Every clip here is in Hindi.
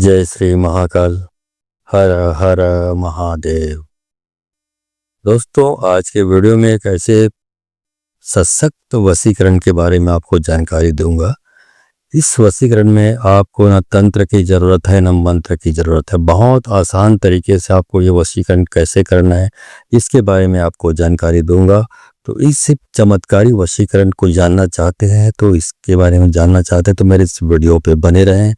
जय श्री महाकाल। हर हर महादेव। दोस्तों, आज के वीडियो में एक ऐसे सशक्त वशीकरण के बारे में आपको जानकारी दूंगा। इस वशीकरण में आपको न तंत्र की ज़रूरत है न मंत्र की ज़रूरत है। बहुत आसान तरीके से आपको ये वशीकरण कैसे करना है इसके बारे में आपको जानकारी दूंगा। तो इस चमत्कारी वशीकरण को जानना चाहते हैं तो इसके बारे में जानना चाहते हैं तो मेरे इस वीडियो पे बने रहें।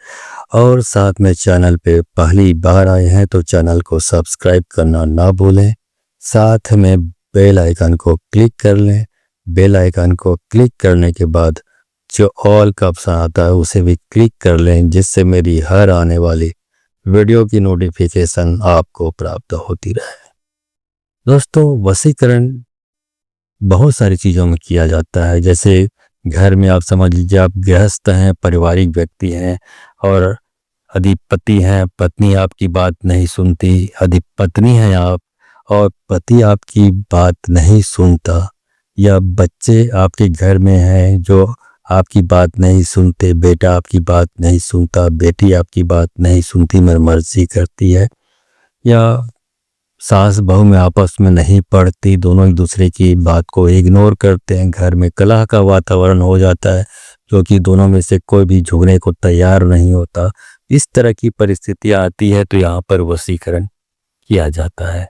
और साथ में चैनल पे पहली बार आए हैं तो चैनल को सब्सक्राइब करना ना भूलें। साथ में बेल आइकन को क्लिक कर लें। बेल आइकन को क्लिक करने के बाद जो ऑल का ऑप्शन आता है उसे भी क्लिक कर लें, जिससे मेरी हर आने वाली वीडियो की नोटिफिकेशन आपको प्राप्त होती रहे। दोस्तों, वशीकरण बहुत सारी चीज़ों में किया जाता है। जैसे घर में आप समझ लीजिए, आप गृहस्थ हैं, पारिवारिक व्यक्ति हैं और अधिपति हैं, पत्नी आपकी बात नहीं सुनती। अधिपत्नी हैं आप और पति आपकी बात नहीं सुनता, या बच्चे आपके घर में हैं जो आपकी बात नहीं सुनते, बेटा आपकी बात नहीं सुनता, बेटी आपकी बात नहीं सुनती, मर्जी करती है, या सास बहू में आपस में नहीं पड़ती, दोनों एक दूसरे की बात को इग्नोर करते हैं, घर में कलह का वातावरण हो जाता है क्योंकि दोनों में से कोई भी झुकने को तैयार नहीं होता। इस तरह की परिस्थितियाँ आती है तो यहाँ पर वशीकरण किया जाता है।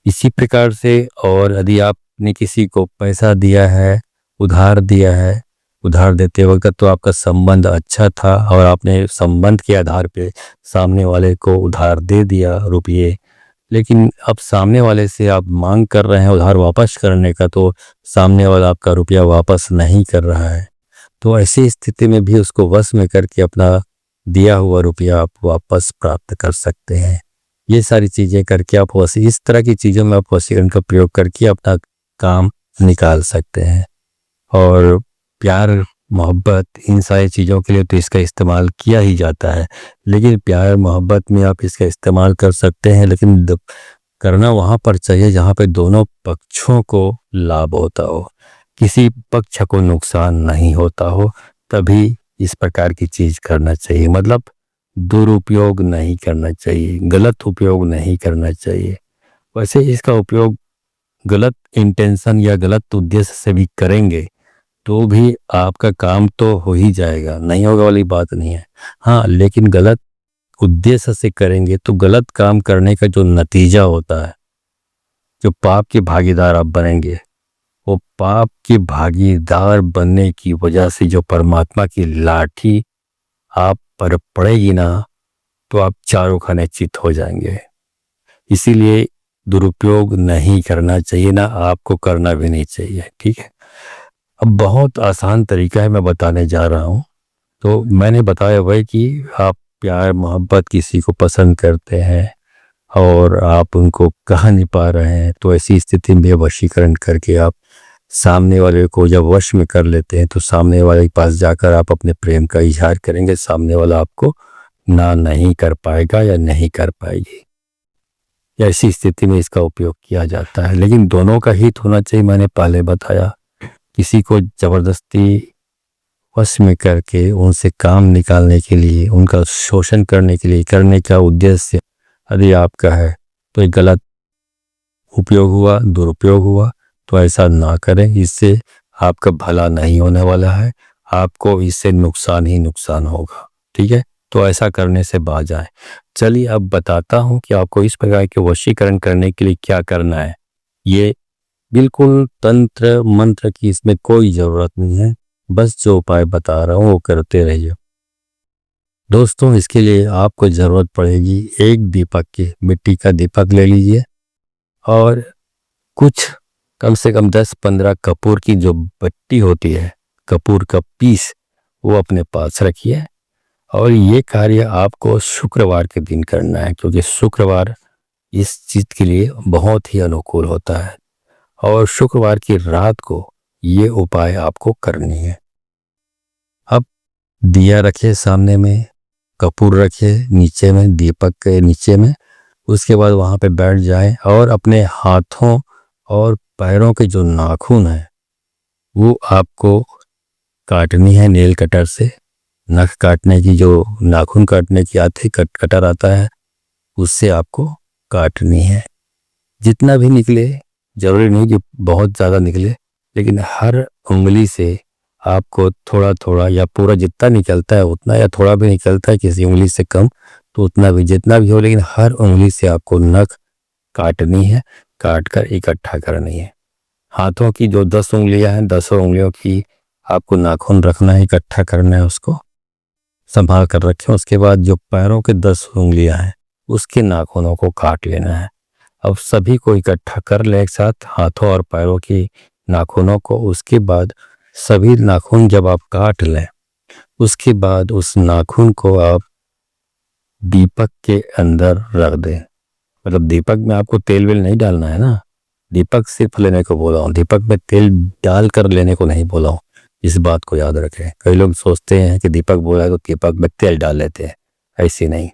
इसी प्रकार से, और यदि आपने किसी को पैसा दिया है, उधार दिया है, उधार देते वक्त तो आपका संबंध अच्छा था और आपने संबंध के आधार पे सामने वाले को उधार दे दिया रुपये, लेकिन अब सामने वाले से आप मांग कर रहे हैं उधार वापस करने का, तो सामने वाला आपका रुपया वापस नहीं कर रहा है। तो ऐसी स्थिति में भी उसको वश में करके अपना दिया हुआ रुपया आप वापस प्राप्त कर सकते हैं। ये सारी चीज़ें करके आप इस तरह की चीज़ों में आप वशीकरण का प्रयोग करके अपना काम निकाल सकते हैं। और प्यार मोहब्बत इन सारी चीज़ों के लिए तो इसका इस्तेमाल किया ही जाता है, लेकिन प्यार मोहब्बत में आप इसका इस्तेमाल कर सकते हैं, लेकिन करना वहाँ पर चाहिए जहाँ पे दोनों पक्षों को लाभ होता हो, किसी पक्ष को नुकसान नहीं होता हो, तभी इस प्रकार की चीज़ करना चाहिए। मतलब दुरुपयोग नहीं करना चाहिए, गलत उपयोग नहीं करना चाहिए। वैसे इसका उपयोग गलत इंटेंशन या गलत उद्देश्य से भी करेंगे तो भी आपका काम तो हो ही जाएगा, नहीं होगा वाली बात नहीं है। हाँ, लेकिन गलत उद्देश्य से करेंगे तो गलत काम करने का जो नतीजा होता है, जो पाप के भागीदार आप बनेंगे, वो पाप के भागीदार बनने की वजह से जो परमात्मा की लाठी आप पर पड़ेगी ना, तो आप चारों खाने चित हो जाएंगे। इसीलिए दुरुपयोग नहीं करना चाहिए, ना आपको करना भी नहीं चाहिए। ठीक है, अब बहुत आसान तरीका है मैं बताने जा रहा हूँ। तो मैंने बताया वही कि आप प्यार मोहब्बत किसी को पसंद करते हैं और आप उनको कह नहीं पा रहे हैं, तो ऐसी स्थिति में वशीकरण करके आप सामने वाले को जब वश में कर लेते हैं तो सामने वाले के पास जाकर आप अपने प्रेम का इजहार करेंगे, सामने वाला आपको ना नहीं कर पाएगा या नहीं कर पाएगी। ऐसी स्थिति में इसका उपयोग किया जाता है, लेकिन दोनों का हित होना चाहिए। मैंने पहले बताया, किसी को जबरदस्ती वश में करके उनसे काम निकालने के लिए, उनका शोषण करने के लिए करने का उद्देश्य यदि आपका है तो एक गलत उपयोग हुआ, दुरुपयोग हुआ, तो ऐसा ना करें। इससे आपका भला नहीं होने वाला है, आपको इससे नुकसान ही नुकसान होगा। ठीक है, तो ऐसा करने से बच जाए। चलिए अब बताता हूँ कि आपको इस प्रकार के वशीकरण करने के लिए क्या करना है। ये बिल्कुल तंत्र मंत्र की इसमें कोई ज़रूरत नहीं है, बस जो उपाय बता रहा हूँ वो करते रहिए। दोस्तों, इसके लिए आपको ज़रूरत पड़ेगी एक दीपक की, मिट्टी का दीपक ले लीजिए और कुछ कम से कम 10-15 कपूर की जो बट्टी होती है, कपूर का पीस, वो अपने पास रखिए। और ये कार्य आपको शुक्रवार के दिन करना है, क्योंकि शुक्रवार इस चीज़ के लिए बहुत ही अनुकूल होता है और शुक्रवार की रात को ये उपाय आपको करनी है। अब दिया रखे सामने में, कपूर रखे नीचे में, दीपक के नीचे में, उसके बाद वहाँ पे बैठ जाए और अपने हाथों और पैरों के जो नाखून हैं वो आपको काटनी है नेल कटर से। नख काटने की, जो नाखून काटने की आती कटर आता है, उससे आपको काटनी है। जितना भी निकले, जरूरी नहीं कि बहुत ज़्यादा निकले, लेकिन हर उंगली से आपको थोड़ा थोड़ा या पूरा जितना निकलता है उतना, या थोड़ा भी निकलता है किसी उंगली से कम तो उतना भी, जितना भी हो, लेकिन हर उंगली से आपको नख काटनी है, काट कर इकट्ठा करनी है। हाथों की जो 10 उंगलियां हैं, 10 उंगलियों की आपको नाखून रखना है, इकट्ठा करना है, उसको संभाल कर रखें। उसके बाद जो पैरों के 10 उंगलियां हैं उसके नाखूनों को काट लेना है। अब सभी को इकट्ठा कर ले एक साथ, हाथों और पैरों की नाखूनों को। उसके बाद सभी नाखून जब आप काट लें, उसके बाद उस नाखून को आप दीपक के अंदर रख दें। मतलब दीपक में आपको तेल वेल नहीं डालना है ना, दीपक सिर्फ लेने को बोला हूँ, दीपक में तेल डाल कर लेने को नहीं बोला हूँ। इस बात को याद रखें। कई लोग सोचते हैं कि दीपक बोला है तो दीपक में तेल डाल लेते हैं, ऐसे नहीं,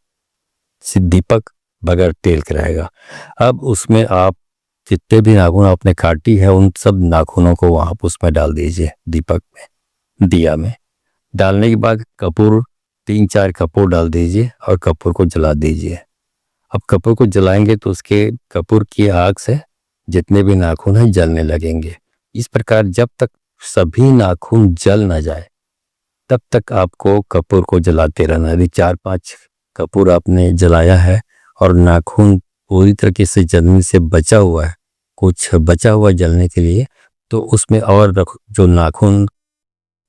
सिर्फ दीपक बगैर तेल के रहेगा। अब उसमें आप जितने भी नाखून आपने काटी है उन सब नाखूनों को वहाँ उसमें डाल दीजिए, दीपक में, दिया में। डालने के बाद कपूर, 3-4 कपूर डाल दीजिए और कपूर को जला दीजिए। अब कपूर को जलाएंगे तो उसके कपूर की आग से जितने भी नाखून हैं जलने लगेंगे। इस प्रकार जब तक सभी नाखून जल ना जाए तब तक आपको कपूर को जलाते रहना। यदि 4-5 कपूर आपने जलाया है और नाखून पूरी तरीके से जलने से बचा हुआ है, कुछ बचा हुआ जलने के लिए, तो उसमें और जो नाखून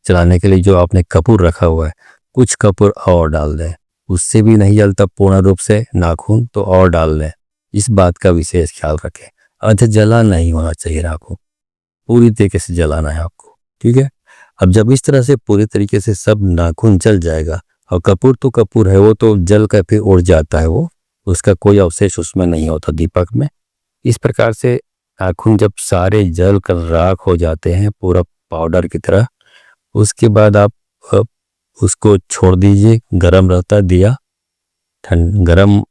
जलाने के लिए जो आपने कपूर रखा हुआ है, कुछ कपूर और डाल दें। उससे भी नहीं जलता पूर्ण रूप से नाखून तो और डाल दें। इस बात का विशेष ख्याल रखें। अच्छा, जला नहीं होना चाहिए नाखून, पूरी तरीके से जलाना है आपको, ठीक है। अब जब इस तरह से पूरी तरीके से सब नाखून जल जाएगा, और कपूर तो कपूर है, वो तो जल कर फिर उड़ जाता है, वो उसका कोई अवशेष उसमें नहीं होता दीपक में। इस प्रकार से नाखून जब सारे जल कर राख हो जाते हैं पूरा पाउडर की तरह, उसके बाद आप उसको छोड़ दीजिए। गरम रहता है दिया, गरम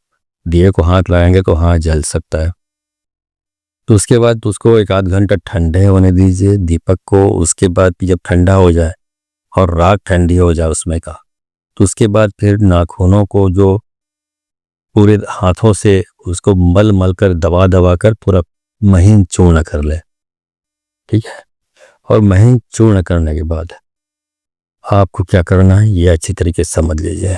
दिए को हाथ लगाएंगे तो हाथ जल सकता है। तो उसके बाद उसको 1-8 घंटा ठंडे होने दीजिए दीपक को। उसके बाद जब ठंडा हो जाए और राख ठंडी हो जाए उसमें का, तो उसके बाद फिर नाखूनों को जो पूरे हाथों से उसको मल मल कर दबा दबा कर पूरा महीन चूर्ण कर ले, ठीक है। और महीन चूर्ण करने के बाद आपको क्या करना है ये अच्छी तरीके से समझ लीजिए।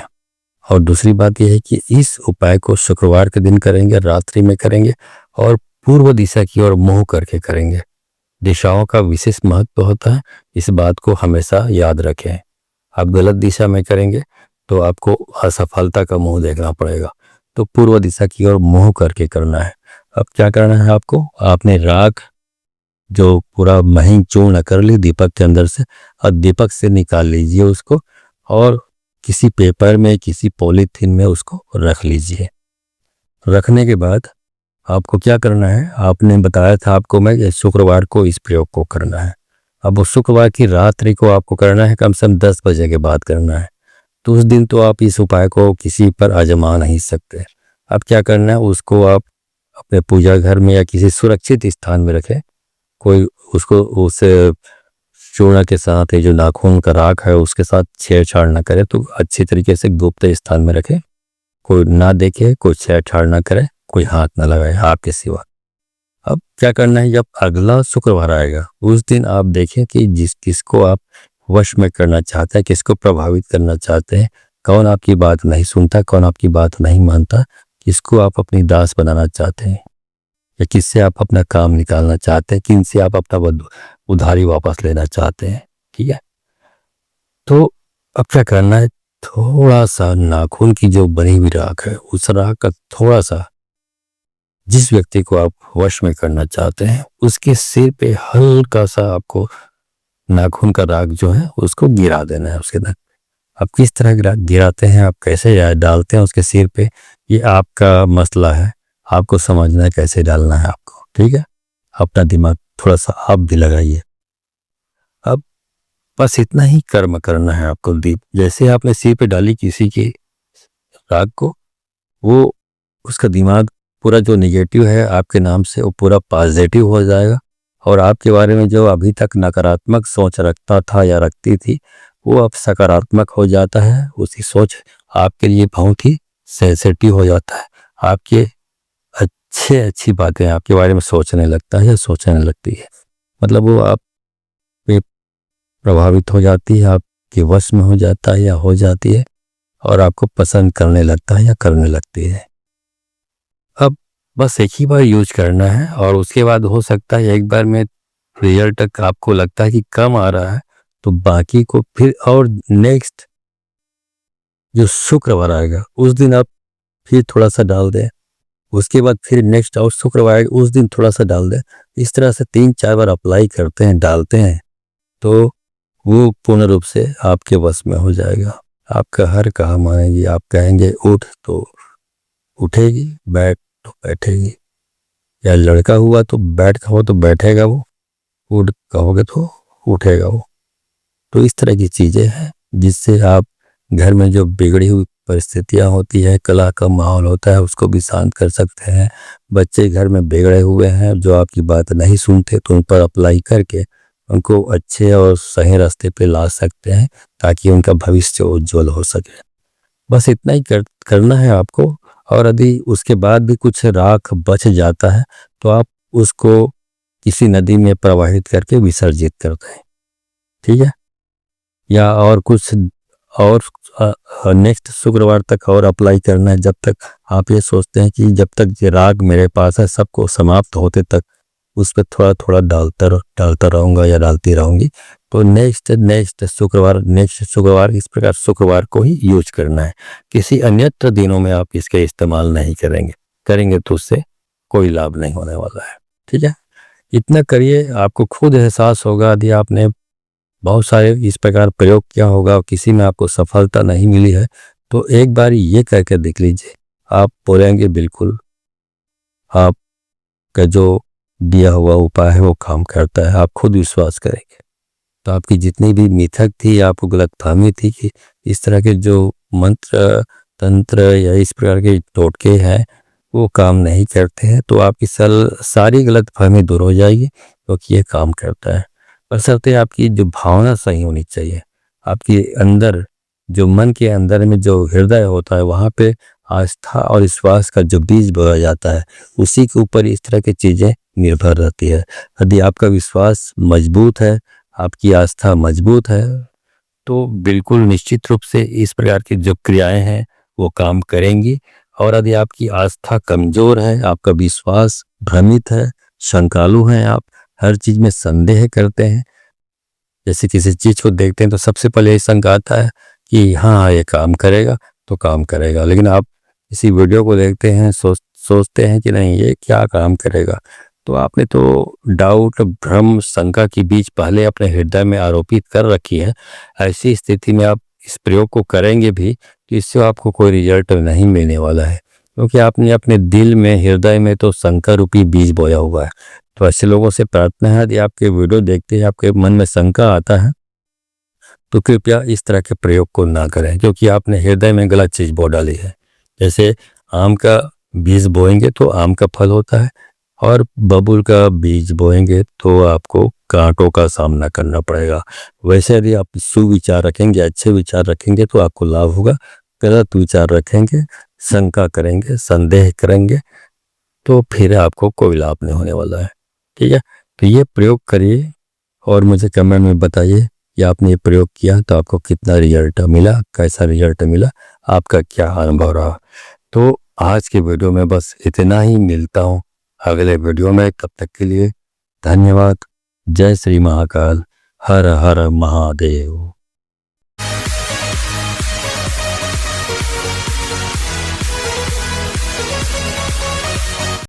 और दूसरी बात यह है कि इस उपाय को शुक्रवार के दिन करेंगे, रात्रि में करेंगे, और पूर्व दिशा की ओर मुंह करके करेंगे। दिशाओं का विशेष महत्व होता है, इस बात को हमेशा याद रखें। आप गलत दिशा में करेंगे तो आपको असफलता का मुंह देखना पड़ेगा। तो पूर्व दिशा की ओर मुंह करके करना है। अब क्या करना है आपको, आपने राख जो पूरा महीन चूर्ण कर ली दीपक के अंदर से, और दीपक से निकाल लीजिए उसको, और किसी पेपर में, किसी पॉलीथीन में उसको रख लीजिए। रखने के बाद आपको क्या करना है, आपने बताया था आपको मैं कि शुक्रवार को इस प्रयोग को करना है। अब वो शुक्रवार की रात्रि को आपको करना है, कम से कम 10 बजे के बाद करना है। तो उस दिन तो आप इस उपाय को किसी पर आजमा नहीं सकते। अब क्या करना है, उसको आप अपने पूजा घर में या किसी सुरक्षित स्थान में रखें। कोई उसको उस चूर्ण के साथ, ये जो नाखून का राख है उसके साथ छेड़छाड़ ना करे, तो अच्छी तरीके से गुप्त स्थान में रखें। कोई ना देखे, कोई छेड़छाड़ ना करे, कोई हाथ ना लगाए आपके सिवा। अब क्या करना है, जब अगला शुक्रवार आएगा उस दिन आप देखें कि किसको आप वश में करना चाहते हैं, किसको प्रभावित करना चाहते हैं, कौन आपकी बात नहीं सुनता, कौन आपकी बात नहीं मानता, किसको आप अपनी दास बनाना चाहते हैं, या किससे आप अपना काम निकालना चाहते हैं, किन से आप अपना उधारी वापस लेना चाहते हैं, ठीक है। तो अब क्या करना है, थोड़ा सा नाखून की जो बनी हुई राख है, उस राख का थोड़ा सा जिस व्यक्ति को आप वश में करना चाहते हैं उसके सिर पे हल्का सा आपको नाखून का राख जो है उसको गिरा देना है उसके अंदर। अब किस तरह गिराते हैं, आप कैसे डालते हैं उसके सिर पे, ये आपका मसला है, आपको समझना है कैसे डालना है आपको, ठीक है। अपना दिमाग थोड़ा सा आप भी लगाइए। अब बस इतना ही कर्म करना है आपको। दीप जैसे आपने सिर पे डाली किसी की राख को, वो उसका दिमाग पूरा जो निगेटिव है आपके नाम से वो पूरा पॉजिटिव हो जाएगा, और आपके बारे में जो अभी तक नकारात्मक सोच रखता था या रखती थी वो अब सकारात्मक हो जाता है, उसकी सोच आपके लिए बहुत ही सेंसिटिव हो जाता है, आपके अच्छी बातें आपके बारे में सोचने लगता है या सोचने लगती है। मतलब वो आप पे प्रभावित हो जाती है, आपके वश में हो जाता है या हो जाती है, और आपको पसंद करने लगता है या करने लगती है। अब बस एक ही बार यूज करना है, और उसके बाद हो सकता है एक बार में रिजल्ट आपको लगता है कि कम आ रहा है, तो बाकी को फिर और नेक्स्ट जो शुक्रवार आएगा उस दिन आप फिर थोड़ा सा डाल दें, उसके बाद फिर नेक्स्ट और शुक्रवार आएगा उस दिन थोड़ा सा डाल दें। इस तरह से 3-4 बार अप्लाई करते हैं, डालते हैं, तो वो पूर्ण रूप से आपके वश में हो जाएगा। आपका हर काम मानेगी, आप कहेंगे उठ तो उठेगी, बैठ तो बैठेगी, या लड़का हुआ तो बैठ कहो तो बैठेगा वो, उठ कहोगे तो उठेगा वो। तो इस तरह की चीज़ें हैं जिससे आप घर में जो बिगड़ी हुई परिस्थितियां होती है, कला का माहौल होता है, उसको भी शांत कर सकते हैं। बच्चे घर में बिगड़े हुए हैं जो आपकी बात नहीं सुनते, तो उन पर अप्लाई करके उनको अच्छे और सही रास्ते पे ला सकते हैं, ताकि उनका भविष्य उज्जवल हो सके। बस इतना ही करना है आपको। और यदि उसके बाद भी कुछ राख बच जाता है तो आप उसको किसी नदी में प्रवाहित करके विसर्जित कर दें, ठीक है। या और कुछ और नेक्स्ट शुक्रवार तक और अप्लाई करना है, जब तक आप ये सोचते हैं कि जब तक ये राग मेरे पास है सबको समाप्त होते तक उस पर थोड़ा थोड़ा डालता रहूँगा या डालती रहूँगी। तो नेक्स्ट शुक्रवार इस प्रकार शुक्रवार को ही यूज करना है। किसी अन्यत्र दिनों में आप इसका इस्तेमाल नहीं करेंगे तो उससे कोई लाभ नहीं होने वाला है, ठीक है। इतना करिए, आपको खुद एहसास होगा। यदि आपने बहुत सारे इस प्रकार प्रयोग किया होगा और किसी में आपको सफलता नहीं मिली है, तो एक बार ये करके देख लीजिए, आप बोलेंगे बिल्कुल आपका जो दिया हुआ उपाय है वो काम करता है, आप खुद विश्वास करेंगे। तो आपकी जितनी भी मिथक थी, आपको गलतफहमी थी कि इस तरह के जो मंत्र तंत्र या इस प्रकार के टोटके हैं वो काम नहीं करते हैं, तो आपकी सारी गलतफहमी दूर हो जाएगी, क्योंकि ये काम करता है। बशर्ते आपकी जो भावना सही होनी चाहिए, आपके अंदर जो मन के अंदर में जो हृदय होता है वहाँ पे आस्था और विश्वास का जो बीज बोया जाता है, उसी के ऊपर इस तरह की चीज़ें निर्भर रहती है। यदि आपका विश्वास मजबूत है, आपकी आस्था मजबूत है, तो बिल्कुल निश्चित रूप से इस प्रकार की जो क्रियाएं हैं वो काम करेंगी। और यदि आपकी आस्था कमजोर है, आपका विश्वास भ्रमित है, शंकालु हैं, आप हर चीज में संदेह करते हैं, जैसे किसी चीज को देखते हैं तो सबसे पहले यही शंका आता है कि हाँ ये काम करेगा तो काम करेगा, लेकिन आप इसी वीडियो को देखते हैं, सोचते हैं कि नहीं ये क्या काम करेगा, तो आपने तो डाउट, भ्रम, शंका की बीज पहले अपने हृदय में आरोपित कर रखी है। ऐसी स्थिति में आप इस प्रयोग को करेंगे भी तो इससे आपको कोई रिजल्ट नहीं मिलने वाला है, क्योंकि आपने अपने दिल में, हृदय में तो शंका रूपी बीज बोया हुआ है। तो ऐसे लोगों से प्रार्थना है, यदि आपके वीडियो देखते हैं आपके मन में शंका आता है तो कृपया इस तरह के प्रयोग को ना करें, क्योंकि आपने हृदय में गलत चीज बो डाली है। जैसे आम का बीज बोएंगे तो आम का फल होता है, और बबूल का बीज बोएंगे तो आपको कांटों का सामना करना पड़ेगा। वैसे यदि आप सुविचार रखेंगे, अच्छे विचार रखेंगे तो आपको लाभ होगा। गलत विचार रखेंगे, शंका करेंगे, संदेह करेंगे, तो फिर आपको कोई लाभ नहीं होने वाला है, ठीक है। तो ये प्रयोग करिए और मुझे कमेंट में बताइए कि आपने ये प्रयोग किया तो आपको कितना रिजल्ट मिला, कैसा रिजल्ट मिला, आपका क्या अनुभव रहा। तो आज के वीडियो में बस इतना ही, मिलता हूँ अगले वीडियो में। तब तक के लिए धन्यवाद। जय श्री महाकाल। हर हर महादेव।